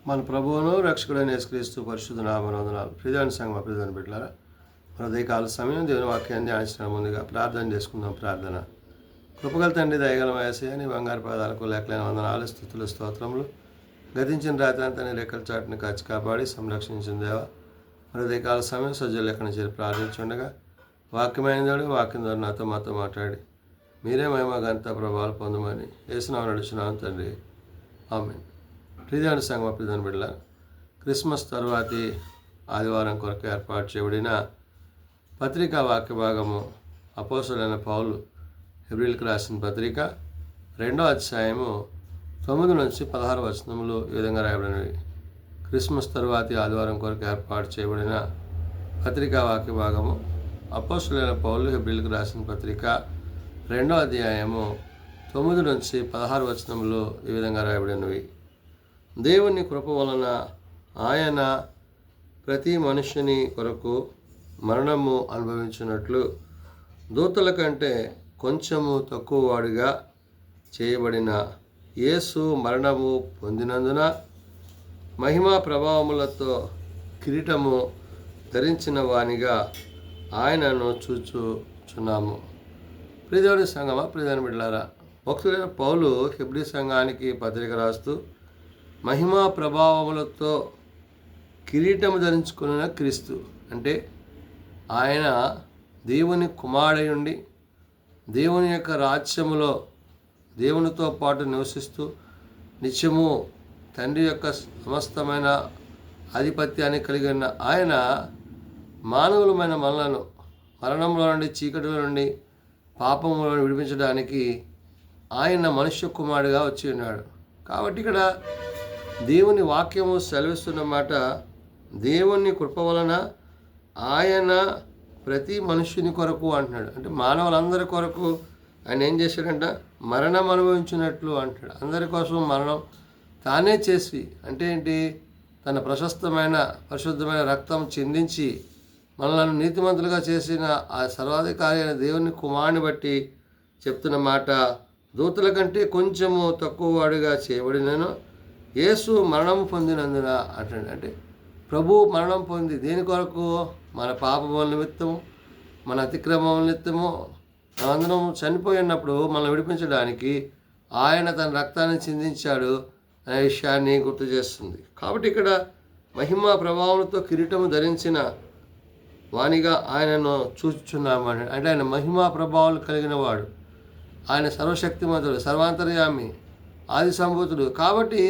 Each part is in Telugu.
మన ప్రభువును రక్షకుడైన యేసుక్రీస్తు పరిశుద్ధ నామమున ప్రియమైన సంఘం ప్రియమైన బిడ్డలారా, ఉదయకాల సమయం దేవుని వాక్యాన్ని ధ్యానించడం ముందుగా ప్రార్థన చేసుకుందాం. ప్రార్థన. కృపగల తండ్రి, దయగల యేసయ్య, నీ బంగారు పాదాలకు లెక్కలేని వందనాలు, స్తుతులు, స్తోత్రములు. గతించిన రాత్రి అంతా నీ రెక్కల చాటుని కాచి కాపాడి సంరక్షించిన దేవా, ఉదయకాల సమయం సజ్జలు ఎక్కడి చేరి ప్రార్థించుండగా వాక్యమైన దేవుడు వాక్యం ద్వారా నాతో మాతో మాట్లాడి మీరే మహిమ ఘనత ప్రభావాలు పొందమని యేసునామమున నడుచున్నాను తండ్రి. ఆమేన్. ప్రియమైన సంఘం ప్రియమైన బిడ్డలారా, క్రిస్మస్ తరువాతి ఆదివారం కొరకు ఏర్పాటు చేయబడిన పత్రికా వాక్య భాగము అపోస్తలుడైన పౌలు హెబ్రీయులకు రాసిన పత్రిక 2వ అధ్యాయము 9 నుంచి 16 వచనములు ఈ విధంగా రాయబడినవి. క్రిస్మస్ తరువాతి ఆదివారం కొరకు ఏర్పాటు చేయబడిన పత్రికా వాక్య భాగము అపోస్తలుడైన పౌలు హెబ్రీయులకు రాసిన పత్రిక 2వ అధ్యాయము 9 నుంచి 16 వచనములు ఈ విధంగా రాయబడినవి. దేవుని కృప వలన ఆయన ప్రతి మనుష్యుని కొరకు మరణము అనుభవించినట్లు దూతల కంటే కొంచెము తక్కువ వాడిగా చేయబడిన యేసు మరణము పొందినందున మహిమా ప్రభావములతో కిరీటము ధరించిన వానిగా ఆయనను చూచుచున్నాము. ప్రియదేవుని సంఘమా, ప్రియదేవుని బిడ్డలారా, భక్తుడైన పౌలు హెబ్రీ సంఘానికి పత్రిక రాస్తూ మహిమా ప్రభావములతో కిరీటము ధరించుకున్న క్రీస్తు అంటే ఆయన దేవుని కుమారుడై దేవుని యొక్క రాజ్యములో దేవునితో పాటు నివసిస్తూ నిత్యము తండ్రి యొక్క సమస్తమైన ఆధిపత్యాన్ని కలిగి ఉన్న ఆయన మానవులమైన మనలను మరణంలో నుండి, చీకటిలో నుండి, పాపములో విడిపించడానికి ఆయన మనుష్య కుమారుడిగా వచ్చి ఉన్నాడు. కాబట్టి ఇక్కడ దేవుని వాక్యము సెలవిస్తున్న మాట, దేవుని కృప వలన ఆయన ప్రతి మనుష్యుని కొరకు అంటున్నాడు. అంటే మానవులందరి కొరకు ఆయన ఏం చేశాడంట? మరణం అనుభవించినట్లు అంటాడు. అందరి కోసం మరణం తానే చేసి, అంటే ఏంటి? తన ప్రశస్తమైన పరిశుద్ధమైన రక్తం చిందించి మనల్ని నీతిమంతులుగా చేసిన ఆ సర్వాధికారి అయిన దేవుని కుమారుని బట్టి చెప్తున్న మాట, దూతల కంటే కొంచెము తక్కువ వాడిగా చేయబడినను యేసు మరణం పొందినందున అంటాడు. అంటే ప్రభు మరణం పొంది దేని కొరకు? మన పాపముల నిమిత్తము, మన అతిక్రమముల నిమిత్తము మనందరం చనిపోయి ఉన్నప్పుడు మనల్ని విడిపించడానికి ఆయన తన రక్తాన్ని చిందించాడు అనే విషయాన్ని గుర్తు చేస్తుంది. కాబట్టి ఇక్కడ మహిమా ప్రభావంతో కిరీటము ధరించిన వానిగా ఆయనను చూచుచున్నామని. అంటే ఆయన మహిమా ప్రభావాలు కలిగిన వాడు, ఆయన సర్వశక్తిమంతుడు, సర్వాంతర్యామి, ఆది సంభూతుడు. కాబట్టి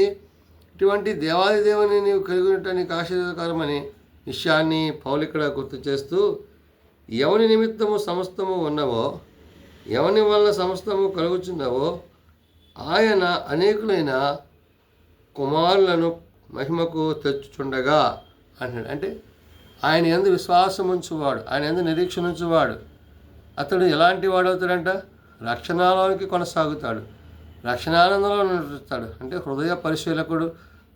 ఇటువంటి దేవాది దేవుని నీవు కలిగి ఉండటం నీకు ఆశీర్వాదకరమని విషయాన్ని పౌలు ఇక్కడ గుర్తు చేస్తూ, ఎవని నిమిత్తము సమస్తము ఉన్నవో, ఎవని వల్ల సమస్తము కలుగుచున్నవో ఆయన అనేకులైన కుమారులను మహిమకు తెచ్చుచుండగా అంటున్నాడు. అంటే ఆయన యందు విశ్వాసం ఉంచువాడు, ఆయన యందు నిరీక్షణ ఉంచువాడు అతడు ఎలాంటి వాడు అవుతాడంట? రక్షణలోనికి కొనసాగుతాడు, రక్షణానందంలో నడుస్తాడు. అంటే హృదయ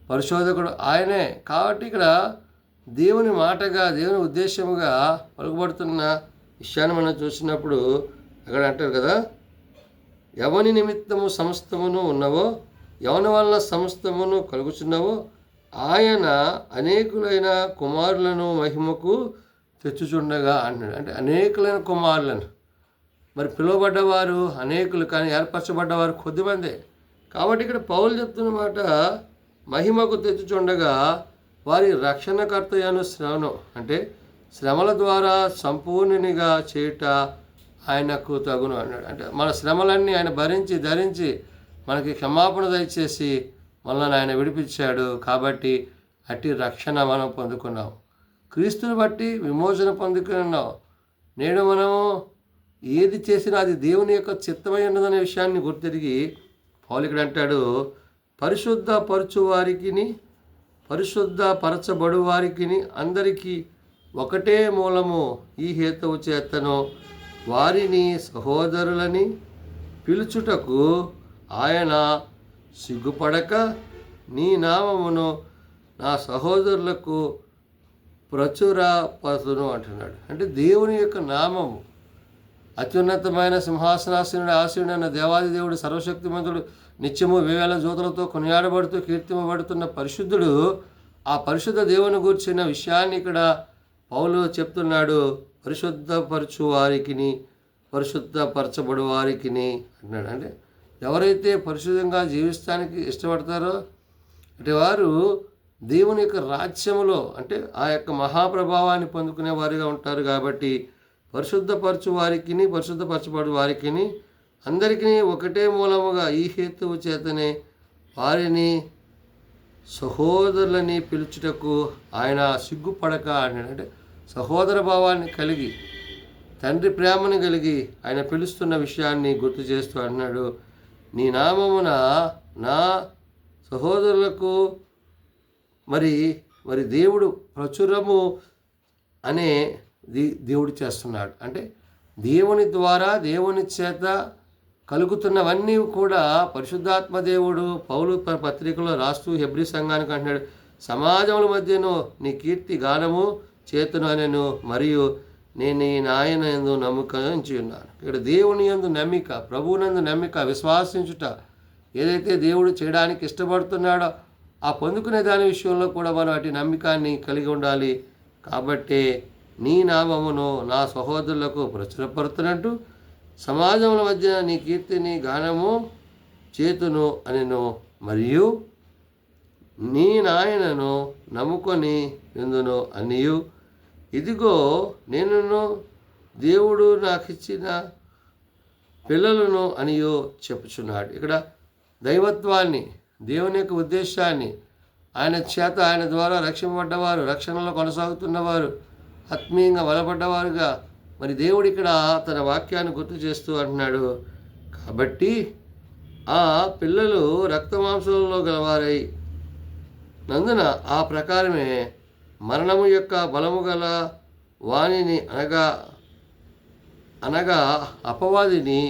పరిశోధకుడు ఆయనే. కాబట్టి ఇక్కడ దేవుని మాటగా, దేవుని ఉద్దేశముగా పలుకుబడుతున్న విషయాన్ని మనం చూసినప్పుడు అక్కడ అంటారు కదా, ఎవని నిమిత్తము సమస్తమును ఉన్నవో, ఎవని వలన సమస్తమును కలుగుచున్నవో ఆయన అనేకులైన కుమారులను మహిమకు తెచ్చుచుండగా అంటున్నాడు. అంటే అనేకులైన కుమారులను, మరి పిలువబడ్డవారు అనేకులు, కానీ ఏర్పరచబడ్డవారు కొద్దిమందే. కాబట్టి ఇక్కడ పౌలు చెప్తున్న మాట, మహిమకు తెచ్చుచుండగా వారి రక్షణకర్తయను శ్రమను, అంటే శ్రమల ద్వారా సంపూర్ణునిగా చేయుట ఆయనకు తగును అన్నాడు. అంటే మన శ్రమలన్నీ ఆయన భరించి ధరించి మనకి క్షమాపణ దయచేసి మనల్ని ఆయన విడిపించాడు. కాబట్టి అట్టి రక్షణ మనం పొందుకున్నాం, క్రీస్తుని బట్టి విమోచన పొందుకున్నాం. నేడు మనము ఏది చేసినా అది దేవుని యొక్క చిత్తమై ఉన్నదనే విషయాన్ని గుర్తిరిగి పౌలు ఇక్కడ అంటాడు, పరిశుద్ధపరచబడు వారికి అందరికీ ఒకటే మూలము, ఈ హేతువు చేతను వారిని సహోదరులని పిలుచుటకు ఆయన సిగ్గుపడక నీ నామమును నా సహోదరులకు ప్రచురపరచును అంటున్నాడు. అంటే దేవుని యొక్క నామము అత్యున్నతమైన సింహాసనాసీనుడు, ఆసీనుడు అన్న దేవాది దేవుడు, సర్వశక్తిమంతుడు, నిత్యము వేవేల జ్యోతులతో కొనియాడబడుతూ కీర్తింపబడుతున్న పరిశుద్ధుడు. ఆ పరిశుద్ధ దేవుని గురించిన విషయాన్ని ఇక్కడ పౌలు చెప్తున్నాడు. పరిశుద్ధపరచు వారికిని పరిశుద్ధపరచబడు వారికిని అంటున్నాడు. అంటే ఎవరైతే పరిశుద్ధంగా జీవిస్తానికి ఇష్టపడతారో అంటే వారు దేవుని యొక్క రాజ్యములో అంటే ఆ యొక్క మహాప్రభావాన్ని పొందుకునే వారిగా ఉంటారు. కాబట్టి పరిశుద్ధపరచు వారికిని పరిశుద్ధపరచబడు వారికిని అందరికీ ఒకటే మూలముగా ఈ హేతువు చేతనే వారిని సహోదరులని పిలుచుటకు ఆయన సిగ్గుపడక అన్నాడు. అంటే సహోదర భావాన్ని కలిగి తండ్రి ప్రేమను కలిగి ఆయన పిలుస్తున్న విషయాన్ని గుర్తు చేస్తూ అన్నాడు, నీ నామమున నా సహోదరులకు మరి మరి దేవుడు ప్రచురము అనే దేవుడు చేస్తున్నాడు. అంటే దేవుని ద్వారా దేవుని చేత కలుగుతున్నవన్నీ కూడా పరిశుద్ధాత్మ దేవుడు పౌలు పత్రికలో రాస్తూ హెబ్రీ సంఘానికి అంటున్నాడు, సమాజముల మధ్యను నీ కీర్తి గానము చేతును అనెను, మరియు నేను ఈ నాయన యందు నమ్మకం ఉంచి ఉన్నాను. ఇక్కడ దేవుని యందు నమ్మిక, ప్రభువునందు నమ్మిక, విశ్వాసించుట, ఏదైతే దేవుడు చేయడానికి ఇష్టపడుతున్నాడో ఆ పొందుకునే దాని విషయంలో కూడా మనం అటు నమ్మికాన్ని కలిగి ఉండాలి. కాబట్టి నీ నామమును నా సహోదరులకు ప్రచురపడుతున్నట్టు సమాజముల మధ్య నీ కీర్తిని గానము చేతును అనెను, మరియు నీ నాయనను నమ్ముకొని ఎందును అనియు, ఇదిగో నేను దేవుడు నాకు ఇచ్చిన పిల్లలను అనియో చెప్పుచున్నాడు. ఇక్కడ దైవత్వాన్ని, దేవుని యొక్క ఉద్దేశాన్ని, ఆయన చేత ఆయన ద్వారా రక్షింపబడ్డవారు, రక్షణలో కొనసాగుతున్నవారు, ఆత్మీయంగా బలపడ్డవారుగా మరి దేవుడు ఇక్కడ తన వాక్యాన్ని గుర్తు చేస్తూ అంటున్నాడు. కాబట్టి ఆ పిల్లలు రక్తమాంసంలో గలవారై నందున ఆ ప్రకారమే మరణము యొక్క బలము గల వాణిని అనగా అపవాదిని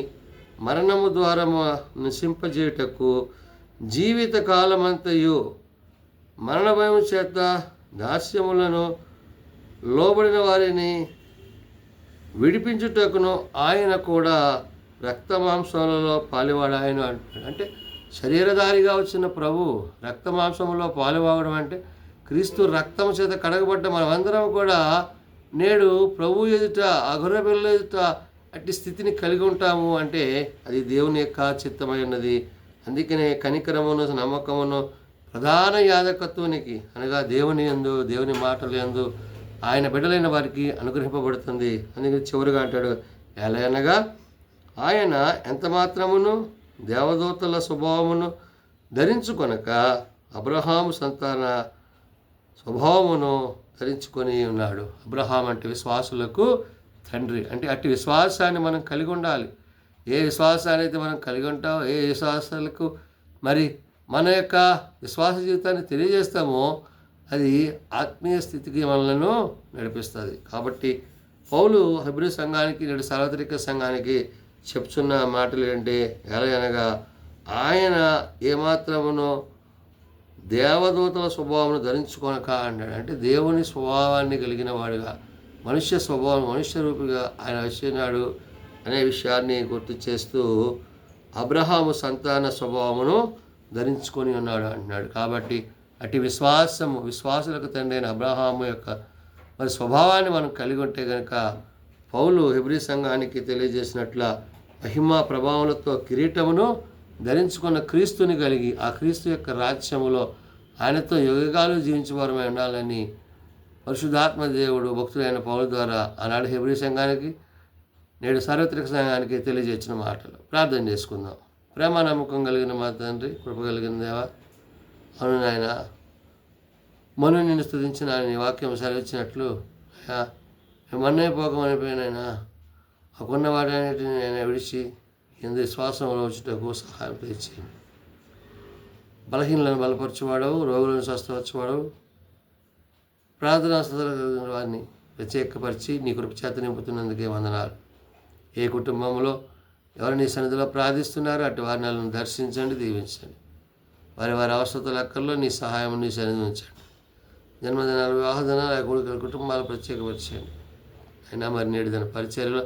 మరణము ద్వారా నశింపజేయుటకు జీవిత కాలమంతయు మరణ భయం చేత దాస్యములను లోబడిన వారిని విడిపించుటకును ఆయన కూడా రక్తమాంసములలో పాలువాడాయన అంటాడు. అంటే శరీరధారిగా వచ్చిన ప్రభు రక్తమాంసములో పాలువాగడం అంటే క్రీస్తు రక్తం చేత కడగబడ్డ మనమందరం కూడా నేడు ప్రభు ఎదుట ఆ గొర్రెపిల్ల ఎదుట అట్టి స్థితిని కలిగి ఉంటాము. అంటే అది దేవుని యొక్క చిత్తమై ఉన్నది. అందుకనే కనికరమును నమ్మకమును ప్రధాన యాజకత్వానికి అనగా దేవుని యందు, దేవుని మాటలు యందు ఆయన బిడ్డలైన వారికి అనుగ్రహింపబడుతుంది. అందుకని చివరిగా అంటాడు, ఎలా అనగా ఆయన ఎంత మాత్రమును దేవదూతల స్వభావమును ధరించుకొనక అబ్రహాము సంతాన స్వభావమును ధరించుకొని ఉన్నాడు. అబ్రహాం అంటే విశ్వాసులకు తండ్రి. అంటే అట్టి విశ్వాసాన్ని మనం కలిగి ఉండాలి. ఏ విశ్వాసాన్ని అయితే మనం కలిగి ఉంటామో, ఏ విశ్వాసాలకు మరి మన యొక్క విశ్వాస జీవితాన్ని తెలియజేస్తామో అది ఆత్మీయ స్థితికి మనలను నడిపిస్తుంది. కాబట్టి పౌలు హెబ్రీ సంఘానికి, నేడు సార్వత్రిక సంఘానికి చెప్తున్న మాటలు ఏంటంటే, ఎలా అనగా ఆయన ఏమాత్రమునో దేవదూతల స్వభావం ధరించుకొనక అన్నాడు. అంటే దేవుని స్వభావాన్ని కలిగిన వాడుగా, మనుష్య స్వభావం, మనుష్య రూపిగా ఆయన వచ్చినాడు అనే విషయాన్ని గుర్తు చేస్తూ అబ్రహాము సంతాన స్వభావమును ధరించుకొని ఉన్నాడు అంటున్నాడు. కాబట్టి అటు విశ్వాసులకు తండ్రి అయిన అబ్రహాము యొక్క మరి స్వభావాన్ని మనం కలిగి ఉంటే కనుక పౌలు హెబ్రీ సంఘానికి తెలియజేసినట్ల మహిమ ప్రభావములతో కిరీటమును ధరించుకున్న క్రీస్తుని కలిగి ఆ క్రీస్తు యొక్క రాజ్యములో ఆయనతో యుగాలు జీవించేవారమై ఉండాలని పరిశుద్ధాత్మ దేవుడు భక్తులైన పౌలు ద్వారా ఆనాడు హెబ్రీ సంఘానికి, నేడు సార్వత్రిక సంఘానికి తెలియజేసిన మాటలు. ప్రార్థన చేసుకుందాం. ప్రేమ నమ్మకం కలిగిన మా తండ్రి, కృప కలిగిన దేవా, అవును నాయన, మనం నిన్ను స్తుతించిన నీ వాక్యం సెలవిచ్చినట్లు మన్నైపోకమనిపోయినైనా అకున్న వాటన్నిటిని నేను విడిచి ఎందు శ్వాసంలో వచ్చుటకు సహాయం తెచ్చేయండి. బలహీనలను బలపరచువాడవు, రోగులను స్వస్థపరచువాడవు, ప్రార్థనా స్థితులు కలిగిన వారిని ప్రత్యేకపరిచి నీ కృప చేత నింపుతున్నందుకే వందనాలు. ఏ కుటుంబంలో ఎవరు నీ సన్నిధిలో ప్రార్థిస్తున్నారో అటు వారిని నన్ను దర్శించండి, దీవించండి. వారి అవసరతల లెక్కల్లో నీ సహాయం నీ సన్నిధి ఉంచండి. జన్మదినాలు, వివాహదినాలు, ఆ కొడుకుల కుటుంబాలు ప్రత్యేకపరిచేయండి. అయినా మరి నేడు దాని పరిచర్యలో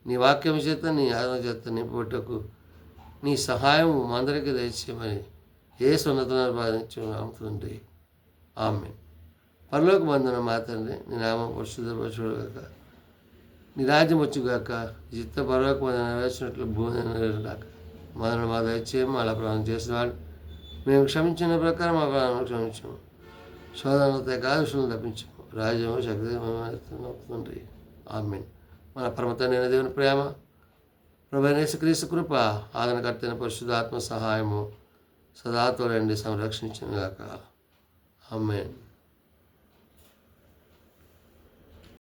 నీ వాక్యం చేత, నీ ఆదరణ చేత నింపబట్టకు నీ సహాయం మా అందరికీ దయచేయమని ఏ సున్నతను బాధించుంటుంది. ఆమె పరలోక బంధన మా తండ్రి, నీ నామం పరిశుద్ధపరచుగాక, నీ రాజ్యం వచ్చుగాక, చిత్త పరలోక బంధన నెరవేర్చినట్లు భూమి నెరవేరుగాక. మనల్ని మా దయచేయం, అలా ప్రాణం చేసిన వాళ్ళు మేము క్షమించిన ప్రకారం మా ప్రాణం క్షమించాము. శోధనలతో కాదుషులను తప్పించాము. రాజ్యము శక్తి తండ్రి. ఆమెన్. మన పరమ తండ్రి అయిన దేవుని ప్రేమ, ప్రభువైన యేసుక్రీస్తు కృప, ఆదరణకర్తైన పరిశుద్ధాత్మ సహాయము సదాతో రండి సంరక్షించుగాక. ఆమెన్.